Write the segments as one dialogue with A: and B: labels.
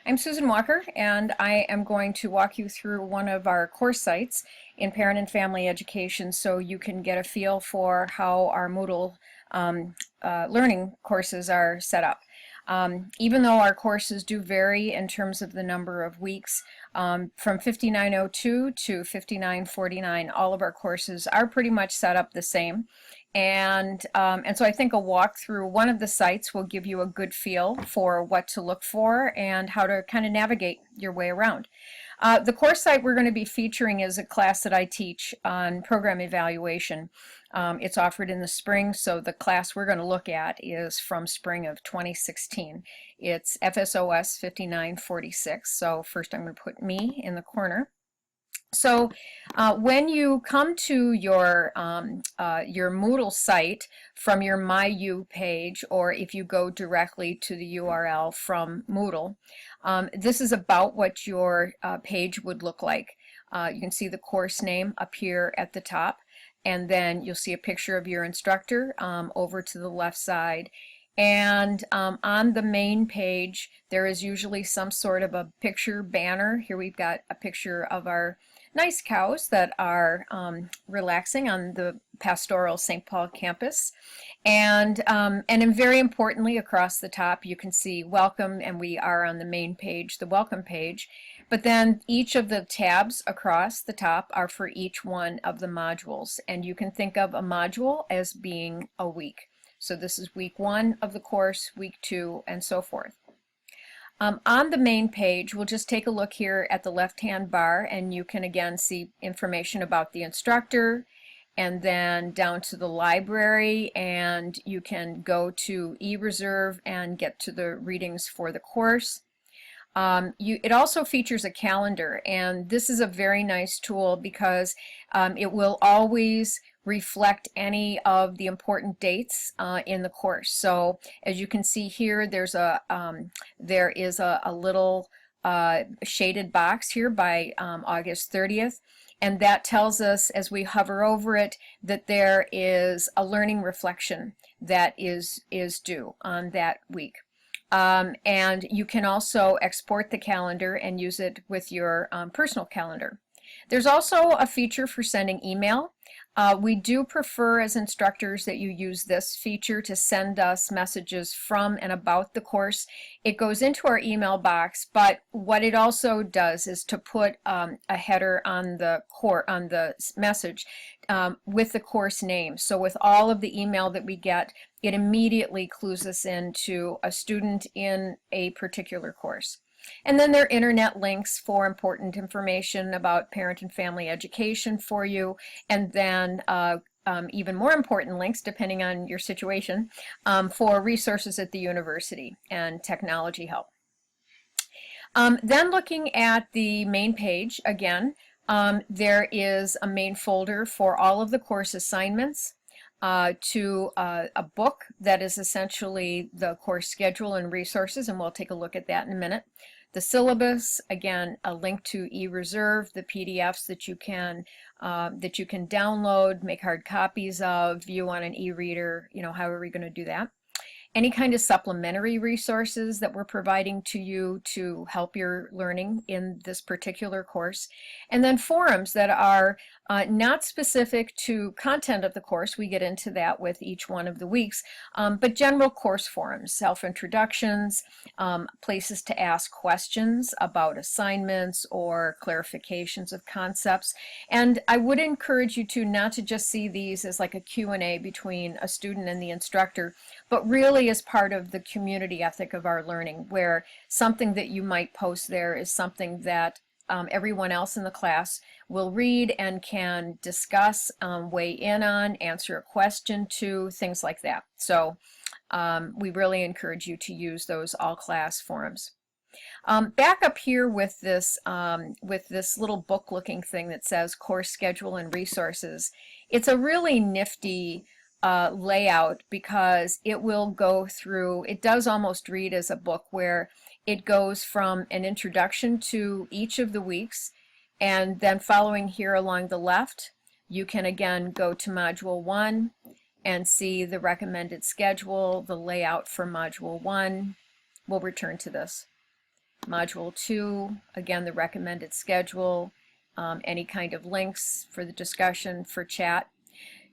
A: I'm Susan Walker, and I am going to walk you through one of our course sites in parent and family education so you can get a feel for how our Moodle learning courses are set up. Even though our courses do vary in terms of the number of weeks, from 5902 to 5949, all of our courses are pretty much set up the same. And so I think a walk through one of the sites will give you a good feel for what to look for and how to kind of navigate your way around. The course site we're going to be featuring is a class that I teach on program evaluation. It's offered in the spring, so the class we're going to look at is from spring of 2016. It's FSOS 5946, so first I'm going to put me in the corner. So when you come to your Moodle site from your MyU page, or if you go directly to the URL from Moodle, this is about what your page would look like. You can see the course name up here at the top, and then you'll see a picture of your instructor over to the left side. And on the main page, there is usually some sort of a picture banner. Here we've got a picture of our nice cows that are relaxing on the pastoral St. Paul campus. And very importantly, across the top, you can see welcome, and we are on the main page, the welcome page. But then each of the tabs across the top are for each one of the modules. And you can think of a module as being a week. So this is week 1 of the course, week 2, and so forth. On the main page, we'll just take a look here at the left-hand bar, and you can again see information about the instructor, and then down to the library, and you can go to eReserve and get to the readings for the course. It also features a calendar, and this is a very nice tool because it will always reflect any of the important dates in the course. So as you can see here, there is a little shaded box here by August 30th, and that tells us as we hover over it that there is a learning reflection that is due on that week. And you can also export the calendar and use it with your personal calendar. There's also a feature for sending email. We do prefer as instructors that you use this feature to send us messages from and about the course. It goes into our email box, but what it also does is to put a header on the message with the course name. So with all of the email that we get, it immediately clues us into a student in a particular course. And then there are internet links for important information about parent and family education for you, and then even more important links, depending on your situation, for resources at the university and technology help. Then looking at the main page again, there is a main folder for all of the course assignments, to a book that is essentially the course schedule and resources, and we'll take a look at that in a minute. The syllabus, again, a link to eReserve, the PDFs that you can download, make hard copies of, view on an e-reader, however you're going to do that. Any kind of supplementary resources that we're providing to you to help your learning in this particular course. And then forums that are not specific to content of the course. We get into that with each one of the weeks, but general course forums, self-introductions, places to ask questions about assignments or clarifications of concepts. And I would encourage you to not to just see these as like a Q&A between a student and the instructor, but really as part of the community ethic of our learning, where something that you might post there is something that everyone else in the class will read and can discuss, weigh in on, answer a question to, things like that. So we really encourage you to use those all-class forums. Back up here with this little book-looking thing that says course schedule and resources, it's a really nifty layout because it will go through, it does almost read as a book where it goes from an introduction to each of the weeks, and then following here along the left, you can again go to Module 1 and see the recommended schedule, the layout for Module 1. We'll return to this. Module 2, again, the recommended schedule, any kind of links for the discussion, for chat.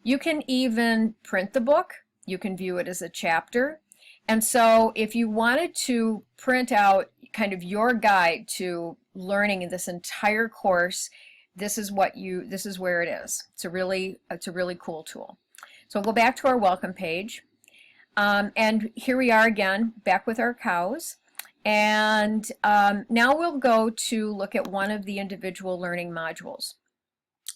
A: You can even print the book. You can view it as a chapter. And so if you wanted to print out kind of your guide to learning in this entire course, this is where it is. It's a really cool tool. So we'll go back to our welcome page. And here we are again, back with our cows. And now we'll go to look at one of the individual learning modules.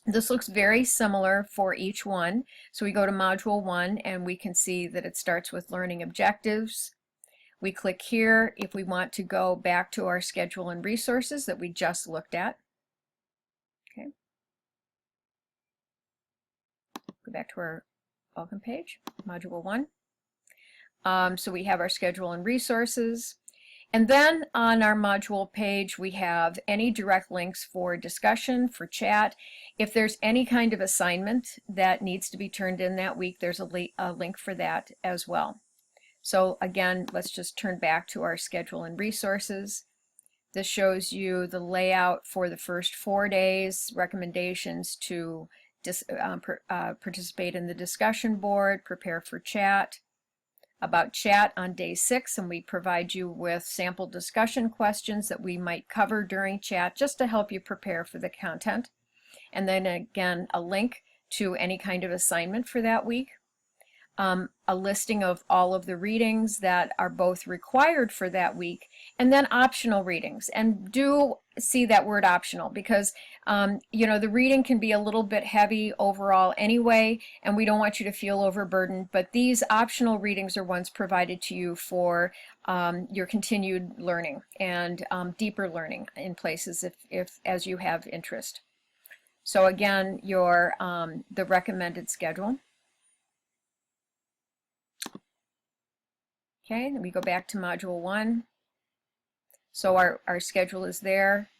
A: This looks very similar for each one. So we go to Module 1 and we can see that it starts with learning objectives. We click here if we want to go back to our schedule and resources that we just looked at. Okay. Go back to our welcome page, Module 1. So we have our schedule and resources. And then on our module page, we have any direct links for discussion, for chat. If there's any kind of assignment that needs to be turned in that week, there's a link for that as well. So again, let's just turn back to our schedule and resources. This shows you the layout for the first 4 days, recommendations to participate in the discussion board, prepare for chat. About chat on day 6, and we provide you with sample discussion questions that we might cover during chat just to help you prepare for the content. And then again, a link to any kind of assignment for that week. A listing of all of the readings that are both required for that week, and then optional readings. And do see that word optional, because you know, the reading can be a little bit heavy overall anyway, and we don't want you to feel overburdened, but these optional readings are ones provided to you for your continued learning and deeper learning in places if as you have interest. So again, your the recommended schedule. Okay, then we go back to Module 1. So our schedule is there.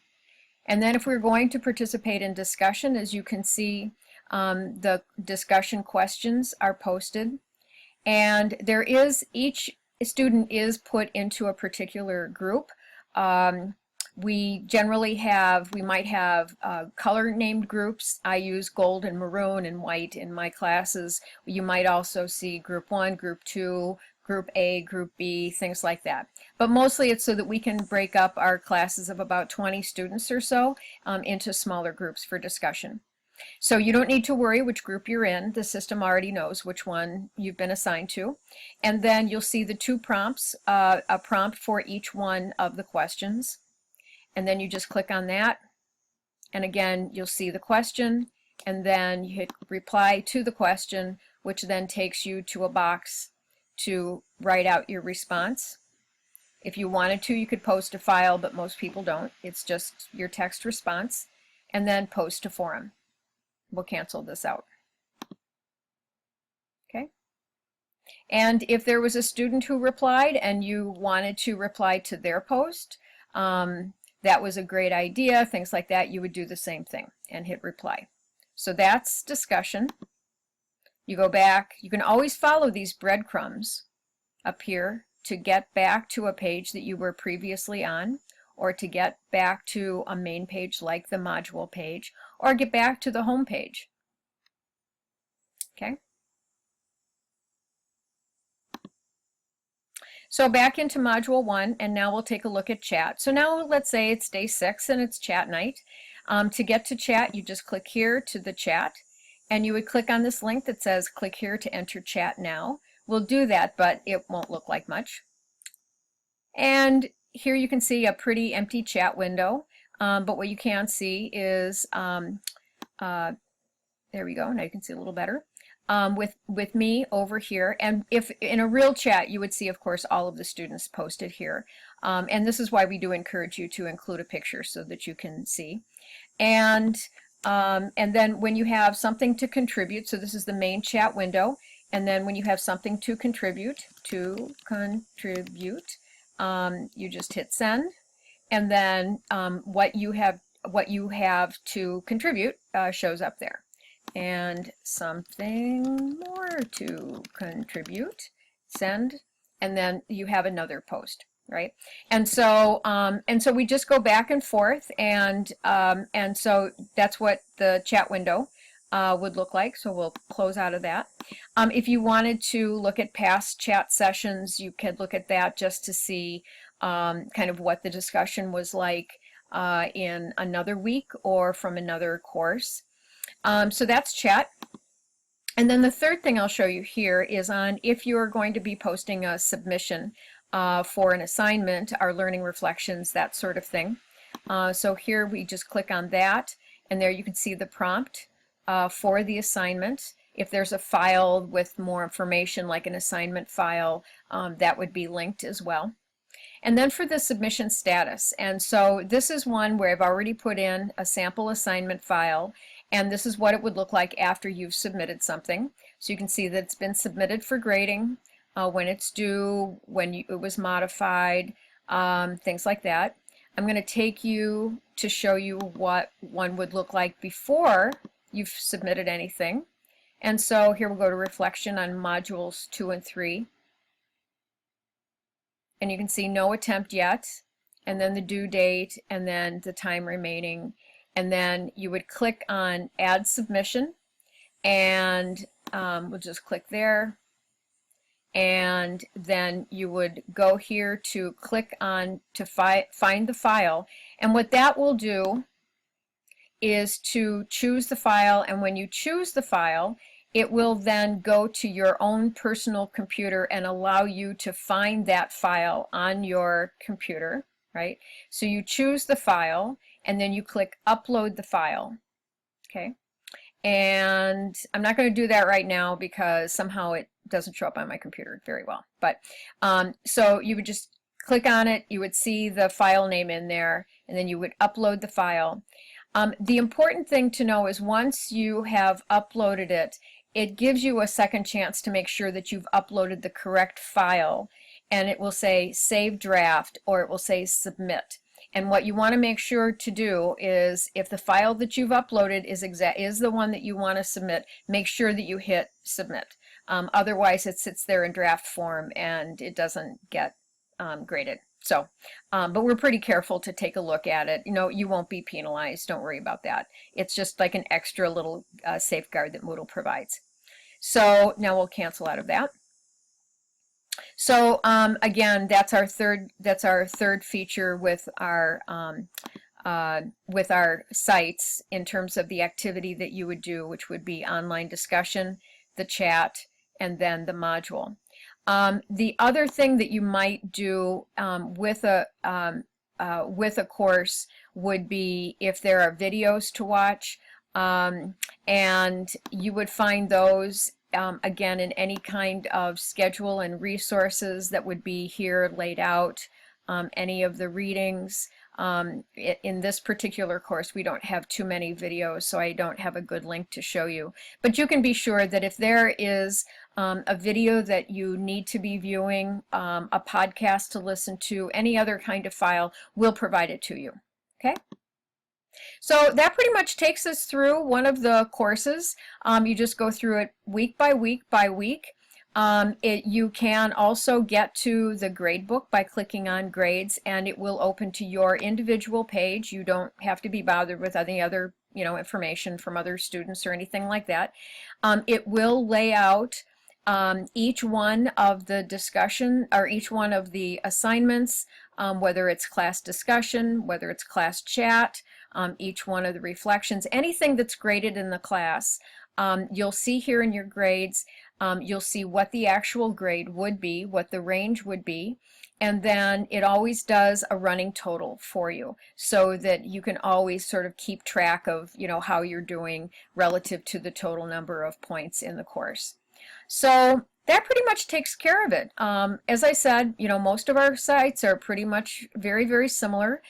A: And then if we're going to participate in discussion, as you can see, the discussion questions are posted. And there is, each student is put into a particular group. We generally have, we might have color named groups. I use gold and maroon and white in my classes. You might also see group 1, group 2, group A, group B, things like that. But mostly it's so that we can break up our classes of about 20 students or so into smaller groups for discussion. So you don't need to worry which group you're in. The system already knows which one you've been assigned to. And then you'll see the 2 prompts, a prompt for each one of the questions. And then you just click on that. And again, you'll see the question. And then you hit reply to the question, which then takes you to a box to write out your response. If you wanted to, you could post a file, but most people don't. It's just your text response, and then post to forum. We'll cancel this out. Okay. And if there was a student who replied and you wanted to reply to their post, that was a great idea, things like that, you would do the same thing and hit reply. So that's discussion. You go back, you can always follow these breadcrumbs up here to get back to a page that you were previously on, or to get back to a main page like the module page, or get back to the home page. Okay. So back into Module 1, and now we'll take a look at chat. So now let's say it's day 6 and it's chat night. To get to chat, you just click here to the chat. And you would click on this link that says click here to enter chat now. We'll do that, but it won't look like much. And here you can see a pretty empty chat window, but what you can see is, there we go, now you can see a little better, with me over here. And if in a real chat, you would see, of course, all of the students posted here. And this is why we do encourage you to include a picture so that you can see. And then when you have something to contribute, so this is the main chat window, and then when you have something to contribute, you just hit send, and then what you have to contribute shows up there. And something more to contribute, send, and then you have another post. right? And so we just go back and forth, and so that's what the chat window would look like. So we'll close out of that. If you wanted to look at past chat sessions, you could look at that just to see kind of what the discussion was like in another week or from another course. So that's chat. And then the third thing I'll show you here is on if you're going to be posting a submission for an assignment, our learning reflections, that sort of thing. So here we just click on that, and there you can see the prompt for the assignment. If there's a file with more information, like an assignment file, that would be linked as well. And then for the submission status, and so this is one where I've already put in a sample assignment file, and this is what it would look like after you've submitted something. So you can see that it's been submitted for grading, when it's due, when it was modified, things like that. I'm going to take you to show you what one would look like before you've submitted anything. And so here we'll go to reflection on modules 2 and 3. And you can see no attempt yet, and then the due date, and then the time remaining. And then you would click on add submission, and we'll just click there. And then you would go here to click on to find the file. And what that will do is to choose the file, and when you choose the file, it will then go to your own personal computer and allow you to find that file on your computer, right? So you choose the file, and then you click upload the file, okay? And I'm not going to do that right now because somehow it doesn't show up on my computer very well. But so you would just click on it, you would see the file name in there, and then you would upload the file. The important thing to know is once you have uploaded it, it gives you a second chance to make sure that you've uploaded the correct file, and it will say save draft, or it will say submit. And what you want to make sure to do is, if the file that you've uploaded is the one that you want to submit, make sure that you hit submit. Otherwise it sits there in draft form and it doesn't get graded. So, but we're pretty careful to take a look at it. You know, you won't be penalized, don't worry about that. It's just like an extra little safeguard that Moodle provides. So now we'll cancel out of that. So again, that's our third feature with our sites in terms of the activity that you would do, which would be online discussion, the chat, and then the module. The other thing that you might do with a course would be if there are videos to watch, and you would find those again in any kind of schedule and resources that would be here laid out, any of the readings. In this particular course we don't have too many videos, so I don't have a good link to show you, but you can be sure that if there is a video that you need to be viewing, a podcast to listen to, any other kind of file, we'll provide it to you. Okay? So that pretty much takes us through one of the courses. You just go through it week by week by week. You can also get to the gradebook by clicking on grades, and it will open to your individual page. You don't have to be bothered with any other information from other students or anything like that. It will lay out each one of the discussion, or each one of the assignments, whether it's class discussion, whether it's class chat, each one of the reflections, anything that's graded in the class. You'll see here in your grades, you'll see what the actual grade would be, what the range would be, and then it always does a running total for you so that you can always sort of keep track of how you're doing relative to the total number of points in the course. So that pretty much takes care of it. As I said, most of our sites are pretty much very, very similar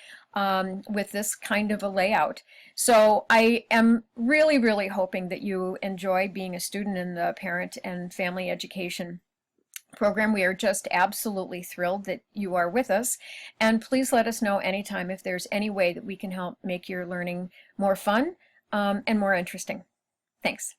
A: with this kind of a layout. So I am really, really hoping that you enjoy being a student in the Parent and Family Education program. We are just absolutely thrilled that you are with us, and please let us know anytime if there's any way that we can help make your learning more fun and more interesting. Thanks.